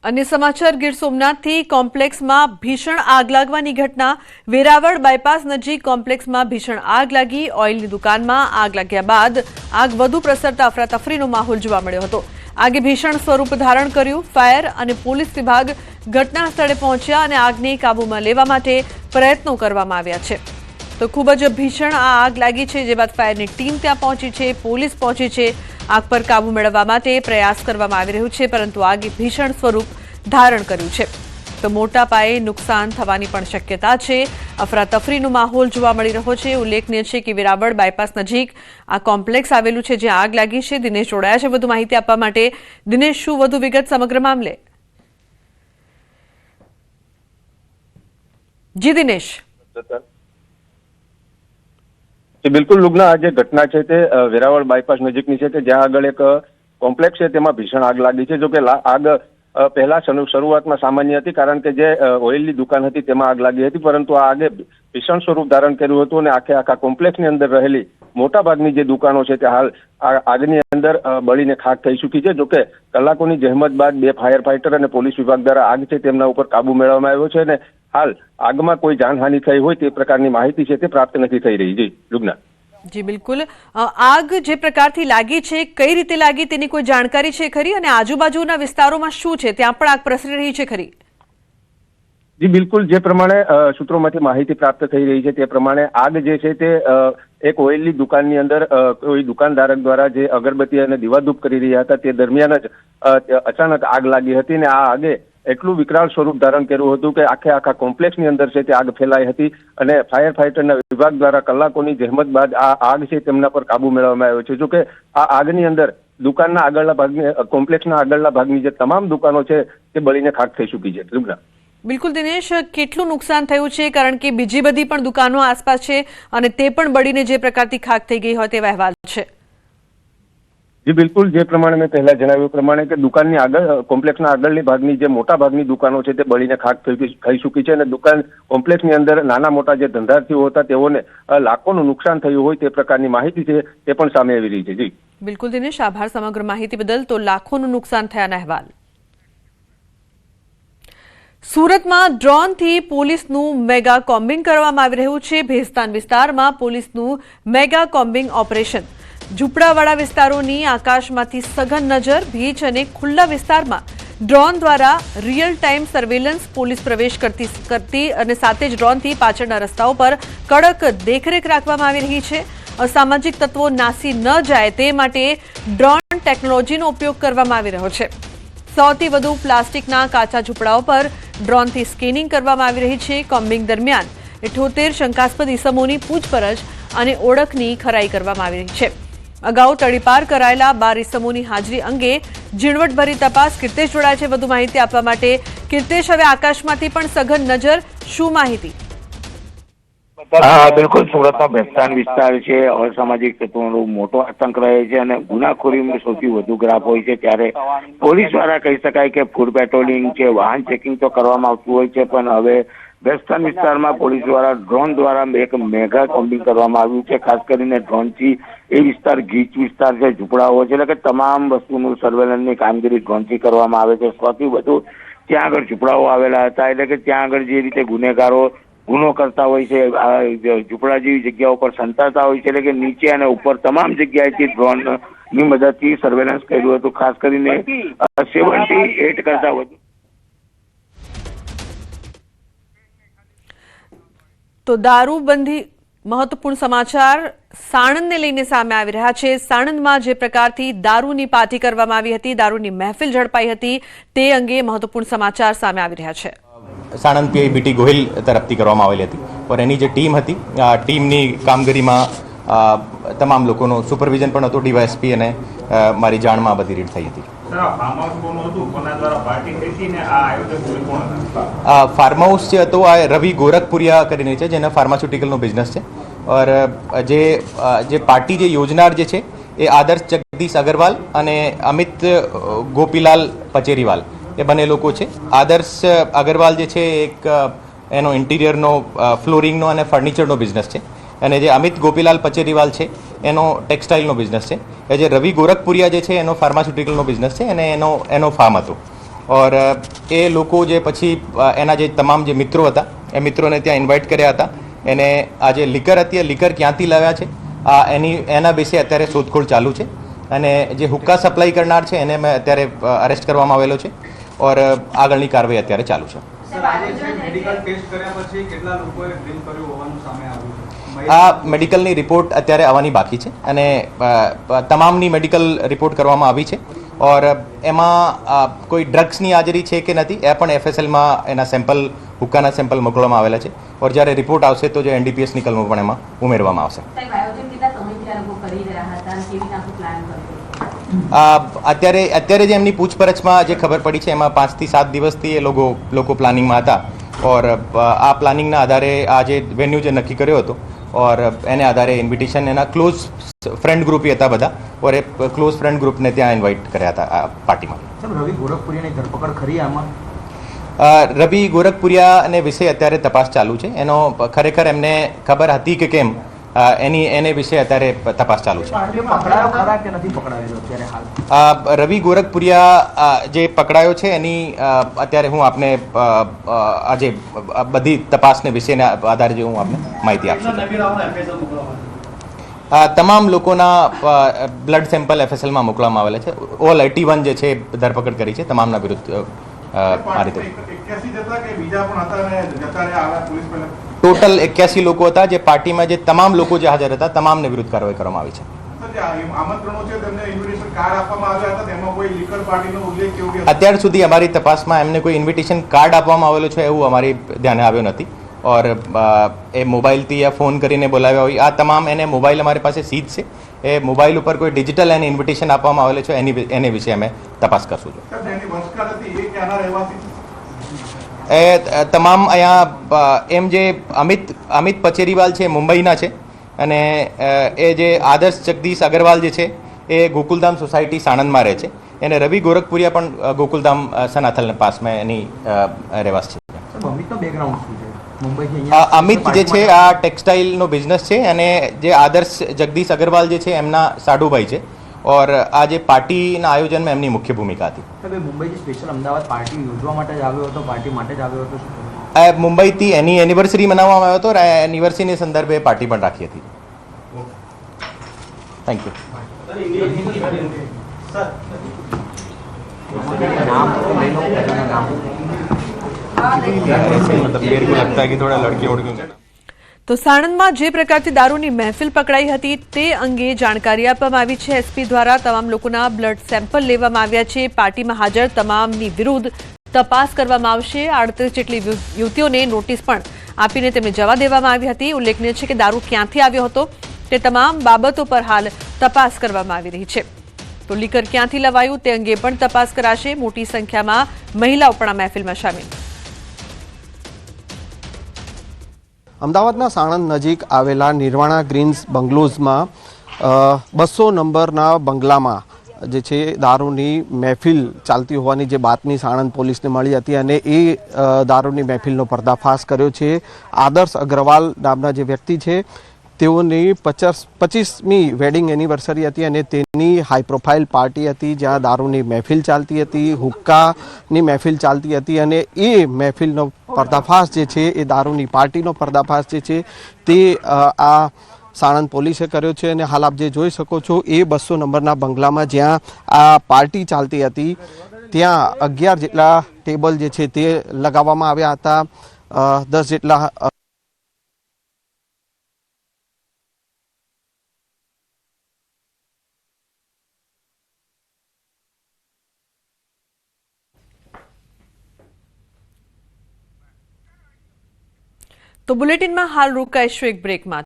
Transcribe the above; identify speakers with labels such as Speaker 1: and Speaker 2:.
Speaker 1: अन्य समाचार गीर सोमनाथથી કોમ્પ્લેક્સમાં ભીષણ આગ લાગવાની ઘટના વેરાવળ બાયપાસ નજીક કોમ્પ્લેક્સમાં ભીષણ આગ લાગી ઓઇલની દુકાનમાં આગ લાગ્યા બાદ આગ વધુ પ્રસરતા અફરાતફરીનો માહોલ જોવા મળ્યો હતો। આગે ભીષણ સ્વરૂપ ધારણ કર્યું। ફાયર અને પોલીસ વિભાગ ઘટના સ્થળે પહોંચ્યા અને આગને કાબૂમાં લેવા માટે પ્રયત્નો કરવામાં આવ્યા છે। તો ખૂબ જ ભીષણ આ આગ લાગી છે, જે બાદ ફાયરની ટીમ ત્યાં પહોંચી છે, પોલીસ પહોંચી છે। આગ પર કાબુ મેળવવા માટે પ્રયાસ કરવામાં આવી રહ્યો છે, પરંતુ આગે ભીષણ સ્વરૂપ ધારણ કર્યું છે। તો મોટા પાયે નુકસાન થવાની પણ શક્યતા છે। અફરાતફરીનો માહોલ જોવા મળી રહ્યો છે। ઉલ્લેખનીય છે કે વેરાવળ બાયપાસ નજીક આ કોમ્પ્લેક્સ આવેલું છે, જ્યાં આગ લાગી છે। દિનેશ જોડાયા છે વધુ માહિતી આપવા માટે। દિનેશ, શું વધુ વિગત સમગ્ર મામલે? જી દિનેશ।
Speaker 2: બિલકુલ લુગ્ના, આ જે ઘટના છે તે વેરાવળ બાયપાસ નજીકની છે કે જ્યાં આગળ એક કોમ્પ્લેક્સ છે તેમાં ભીષણ આગ લાગી છે। જો કે આગ પહેલા શરૂઆતમાં સામાન્ય હતી, કારણ કે જે ઓઇલની દુકાન હતી તેમાં આગ લાગી હતી, પરંતુ આ આગે ભીષણ સ્વરૂપ ધારણ કર્યું હતું અને આખા કોમ્પ્લેક્સની અંદર રહેલી મોટાભાગની જે દુકાનો છે તે હાલ આગની અંદર બળીને ખાખ થઈ ચૂકી છે। જોકે કલાકોની જહેમત બાદ 2 ફાયર ફાઈટર અને પોલીસ વિભાગ દ્વારા આગ છે તેમના ઉપર કાબુ મેળવવામાં આવ્યો છે અને હાલ આગમાં કોઈ જાનહાનિ થઈ હોય તે પ્રકારની માહિતી છે તે પ્રાપ્ત નથી થઈ રહી। જી લુગ્ના।
Speaker 1: જી બિલકુલ, આગ જે પ્રકારથી લાગી છે, કઈ રીતે લાગી તેની કોઈ જાણકારી છે ખરી? અને આજુબાજુના વિસ્તારોમાં શું છે, ત્યાં પણ આગ પ્રસરી રહી છે ખરી?
Speaker 2: જી બિલકુલ, જે પ્રમાણે સૂત્રોમાંથી માહિતી પ્રાપ્ત થઈ રહી છે તે પ્રમાણે આગ જે છે તે એક ઓઇલની દુકાનની અંદર કોઈ દુકાનદારક દ્વારા જે અગરબત્તી અને દીવાધૂપ કરી રહ્યા હતા તે દરમિયાન જ અચાનક આગ લાગી હતી અને આ આગે એટલું વિકરાળ સ્વરૂપ ધારણ કર્યું હતું કે આખા કોમ્પ્લેક્સની અંદર છે તે આગ ફેલાઈ હતી અને ફાયર ફાઈટરના વિભાગ દ્વારા કલાકોની જહેમત બાદ આ આગ છે તેમના પર કાબુ મેળવવામાં આવ્યો છે। જોકે આ આગની અંદર દુકાનના આગળના ભાગની કોમ્પ્લેક્સના આગળના ભાગની જે તમામ દુકાનો છે તે બળીને ખાખ થઈ ચૂકી છે। લુગ્ના।
Speaker 1: બિલકુલ દિનેશ, કેટલું નુકસાન થયું છે? કારણ કે બીજી બધી પણ દુકાનો આસપાસ છે અને તે પણ બળીને જે પ્રકારથી ખાખ થઈ ગઈ હોય તેવા અહેવાલ છે।
Speaker 2: જી બિલકુલ, જે પ્રમાણે મેં પહેલા જણાવ્યું પ્રમાણે કે દુકાનની આગળ કોમ્પ્લેક્સના આગળની ભાગની જે મોટા ભાગની દુકાનો છે તે બળીને ખાખ થઈ ચૂકી છે અને દુકાન કોમ્પ્લેક્સની અંદર નાના મોટા જે ધંધાર્થીઓ હતા તેઓને લાખોનું નુકસાન થયું હોય તે પ્રકારની માહિતી છે તે પણ સામે આવી રહી છે। જી
Speaker 1: બિલકુલ દિનેશ, આભાર સમગ્ર માહિતી બદલ। તો લાખોનું નુકસાન થયાના અહેવાલ। સુરતમાં ડ્રોનથી પોલીસનું મેગા કોમ્બિંગ કરવામાં આવી રહ્યું છે। ભેસ્તાન વિસ્તારમાં પોલીસનું મેગા કોમ્બિંગ ઓપરેશન। ઝૂંપડાવાળા વિસ્તારોની આકાશમાંથી સઘન નજર, બીચ અને ખુલ્લા વિસ્તારમાં ડ્રોન દ્વારા રિયલ ટાઈમ સર્વેલન્સ પોલીસ પ્રવેશ કરતી અને સાથે જ ડ્રોનથી પાછળના રસ્તાઓ પર કડક દેખરેખ રાખવામાં આવી રહી છે। અસામાજિક તત્વો નાસી ન જાય તે માટે ડ્રોન ટેકનોલોજીનો ઉપયોગ કરવામાં આવી રહ્યો છે। સૌથી વધુ પ્લાસ્ટિકના કાચા ઝૂંપડાઓ પર ડ્રોનથી સ્કેનિંગ કરવામાં આવી રહી છે। કોમ્બિંગ દરમિયાન 78 શંકાસ્પદ ઇસમોની પૂછપરછ અને ઓળખની ખરાઈ કરવામાં આવી રહી છે। અગાઉ તડીપાર કરાયેલા 12 ઇસમોની હાજરી અંગે ઝીણવટભરી તપાસ। કીર્તેશ જોડાય છે વધુ માહિતી આપવા માટે। કીર્તેશ, હવે આકાશમાંથી પણ સઘન નજર, શું માહિતી?
Speaker 3: હા બિલકુલ, સુરતમાં ભેસ્તાન વિસ્તાર છે, અસામાજિક તત્વોનો મોટો આતંક રહે છે અને ગુનાખોરીમાં સૌથી વધુ ગ્રાફ હોય છે, ત્યારે પોલીસ દ્વારા કહી શકાય કે ફૂડ પેટ્રોલિંગ છે, વાહન ચેકિંગ તો કરવામાં આવતું હોય છે, પણ હવે ભેસ્તાન વિસ્તારમાં પોલીસ દ્વારા ડ્રોન દ્વારા એક મેગા કોમ્બિંગ કરવામાં આવ્યું છે। ખાસ કરીને ડ્રોનથી એ વિસ્તાર ગીચ વિસ્તાર છે, ઝૂંપડાઓ છે, એટલે કે તમામ વસ્તુનું સર્વેલન્સની કામગીરી ડ્રોનથી કરવામાં આવે છે। સૌથી વધુ ત્યાં આગળ ઝૂંપડાઓ આવેલા હતા, એટલે કે ત્યાં આગળ જે રીતે ગુનેગારો ગુનો કરતા હોય છે, ઝૂંપડા જેવી જગ્યાઓ પર સંતાતા હોય છે, એટલે કે નીચે અને ઉપર તમામ જગ્યાએથી ડ્રોનની મદદથી સર્વેલન્સ કર્યું હતું। ખાસ કરીને 78 કરતા વધુ।
Speaker 1: તો દારૂબંધી મહત્વપૂર્ણ સમાચાર સાણંદને લઈને સામે આવી રહ્યા છે। સાણંદમાં જે પ્રકારથી દારૂની પાર્ટી કરવામાં આવી હતી, દારૂની મહેફિલ ઝડપાઈ હતી, તે અંગે મહત્વપૂર્ણ સમાચાર સામે આવી રહ્યા છે।
Speaker 4: સાણંદ પીઆઈ બીટી ગોહિલ તરફથી કરવામાં આવેલી હતી और એની જે ટીમ હતી, આ ટીમની કામગીરીમાં તમામ લોકોનો સુપરવિઝન પણ હતું। ડીવાયએસપી અને મારી જાણમાં બધી રીત થઈ હતી। ફાર્મ હાઉસ જે હતો આ રવિ ગોરખપુરિયા કરીને છે, જેને ફાર્માસ્યુટિકલનો બિઝનેસ છે और જે પાર્ટી જે યોજનાર જે છે એ આદર્શ જગદીશ અગરવાલ અને અમિત ગોપીલાલ પચેરીવાલ એ બંને લોકો છે। આદર્શ અગરવાલ જે છે એક એનો ઇન્ટિરિયરનો ફ્લોરિંગનો અને ફર્નિચરનો બિઝનેસ છે અને જે અમિત ગોપીલાલ પચેરીવાલ છે એનો ટેક્સટાઇલનો બિઝનેસ છે। જે રવિ ગોરખપુરિયા જે છે એનો ફાર્માસ્યુટિકલનો બિઝનેસ છે અને એનો ફાર્મ હતો। ઓર એ લોકો જે પછી એના જે તમામ જે મિત્રો હતા એ મિત્રોને ત્યાં ઇન્વાઇટ કર્યા હતા. એને આ જે લીકર હતી એ લીકર ક્યાંથી લાવ્યા છે એના વિશે અત્યારે શોધખોળ ચાલુ છે. અને જે હુક્કા સપ્લાય કરનાર છે એને મેં અત્યારે અરેસ્ટ કરવામાં આવેલો છે ઓર આગળની કાર્યવાહી અત્યારે ચાલુ છે. આ મેડિકલની રિપોર્ટ અત્યારે આવવાની બાકી છે અને તમામની મેડિકલ રિપોર્ટ કરવામાં આવી છે ઓર એમાં કોઈ ડ્રગ્સની હાજરી છે કે નથી એ પણ એફએસએલમાં એના સેમ્પલ હુક્કાના સેમ્પલ મોકલવામાં આવેલા છે ઓર જ્યારે રિપોર્ટ આવશે તો જે એનડીપીએસની કલમો પણ એમાં ઉમેરવામાં આવશે. અત્યારે જે એમની પૂછપરછમાં જે ખબર પડી છે એમાં 5 થી 7 દિવસથી એ લોકો પ્લાનિંગમાં હતા ઓર આ પ્લાનિંગના આધારે આ જે વેન્યુ જે નક્કી કર્યો હતો ઓર એને આધારે ઇન્વિટેશન એના ક્લોઝ ફ્રેન્ડ ગ્રુપ હતા બધા ઓર એ ક્લોઝ ફ્રેન્ડ ગ્રુપને ત્યાં ઇન્વાઇટ કર્યા હતા આ પાર્ટીમાં.
Speaker 5: રવિ ગોરખપુરિયાની ધરપકડ ખરી આમાં?
Speaker 4: રવિ ગોરખપુરિયાને વિશે અત્યારે તપાસ ચાલુ છે. એનો ખરેખર એમને ખબર હતી કે કેમ એને વિશે અત્યારે તપાસ ચાલુ છે.
Speaker 5: પકડાયો ખરા કે નથી પકડાયો અત્યારે હાલ?
Speaker 4: રવિ ગોરખપુરિયા જે પકડાયો છે એની અત્યારે હું આપને આજે બધી તપાસને વિશેના આધારે જે હું આપને માહિતી આપશું. તમામ લોકોના બ્લડ સેમ્પલ એફએસએલમાં મોકલવામાં આવેલા છે. ઓલ 81 જે છે ધરપકડ કરી છે તમામના વિરુદ્ધ આ રીતે. ટોટલ 81 લોકો હતા જે પાર્ટીમાં જે તમામ લોકો જે હાજર હતા તમામને વિરુદ્ધ કાર્યવાહી કરવામાં આવી છે. અત્યાર સુધી અમારી તપાસમાં એમને કોઈ ઇન્વિટેશન કાર્ડ આપવામાં આવેલો છે એવું અમારી ધ્યાને આવ્યો નથી ઓર એ મોબાઈલથી યા ફોન કરીને બોલાવ્યા હોય આ તમામ એને મોબાઈલ અમારી પાસે સીધ છે. એ મોબાઈલ ઉપર કોઈ ડિજિટલ એને ઇન્વિટેશન આપવામાં આવેલો છે એને વિશે અમે તપાસ કરશું. એ તમામ અહીંયા એમ જે અમિત પચેરીવાલ છે મુંબઈના છે અને એ જે આદર્શ જગદીશ અગ્રવાલ જે છે એ ગોકુલધામ સોસાયટી સાણંદમાં રહે છે. અને રવિ ગોરખપુરિયા પણ ગોકુલધામ સનાથલ પાસમાં એની રહેવાસ છે. અમિત જે છે આ ટેક્સટાઇલનો બિઝનેસ છે અને જે આદર્શ જગદીશ અગ્રવાલ જે છે એમના સાડુભાઈ છે ઓર આ જે પાર્ટીના આયોજનમાં એમની મુખ્ય ભૂમિકા હતી.
Speaker 5: મુંબઈથી સ્પેશિયલ અમદાવાદ પાર્ટી યોજવા માટે જ આવ્યો હતો, પાર્ટી માટે જ આવ્યો હતો?
Speaker 4: મુંબઈથી એની એનિવર્સરી મનાવવામાં આવ્યો હતો. એનિવર્સરીની સંદર્ભે પાર્ટી પણ રાખી હતી. Thank you.
Speaker 1: તો સાણંદમાં જે પ્રકારથી દારૂની મહેફિલ પકડાઈ હતી તે અંગે જાણકારી આપવામાં આવી છે. એસપી દ્વારા તમામ લોકોના બ્લડ સેમ્પલ લેવામાં આવ્યા છે. પાર્ટીમાં હાજર તમામની વિરુદ્ધ તપાસ કરવામાં આવશે. 38 જેટલી યુવતીઓને નોટિસ પણ આપીને તેમને જવા દેવામાં આવી હતી. ઉલ્લેખનીય છે કે દારૂ ક્યાંથી આવ્યો હતો તે તમામ બાબતો પર હાલ તપાસ કરવામાં આવી રહી છે. તો લીકર ક્યાંથી લવાયું તે અંગે પણ તપાસ કરાશે. મોટી સંખ્યામાં મહિલાઓ પણ આ મહેફિલમાં સામેલ.
Speaker 6: અમદાવાદના સાણંદ નજીક આવેલા નિર્વાણા ગ્રીન્સ બંગલોઝમાં 200 નંબરના બંગલામાં જે છે દારૂની મહેફિલ ચાલતી હોવાની જે બાતમી સાણંદ પોલીસને મળી હતી અને એ દારૂની મહેફિલનો પર્દાફાશ કર્યો છે. આદર્શ અગ્રવાલ નામના જે વ્યક્તિ છે તેઓની 25મી વેડિંગ એનિવર્સરી હતી અને તેની હાઈ પ્રોફાઇલ પાર્ટી હતી જ્યાં દારૂની મહેફિલ ચાલતી હતી, હુક્કાની મહેફિલ ચાલતી હતી અને એ મહેફિલનો પર્દાફાશ જે છે એ દારૂની પાર્ટીનો પર્દાફાશ જે છે તે આ સાણંદ પોલીસે કર્યો છે. અને હાલ આપ જે જોઈ શકો છો એ 200 નંબરના બંગલામાં જ્યાં આ પાર્ટી ચાલતી હતી ત્યાં 11 જેટલા ટેબલ જે છે તે લગાવવામાં આવ્યા હતા. 10 જેટલા
Speaker 1: તો બુલેટિનમાં હાલ રોકાઈશું એક બ્રેકમાં.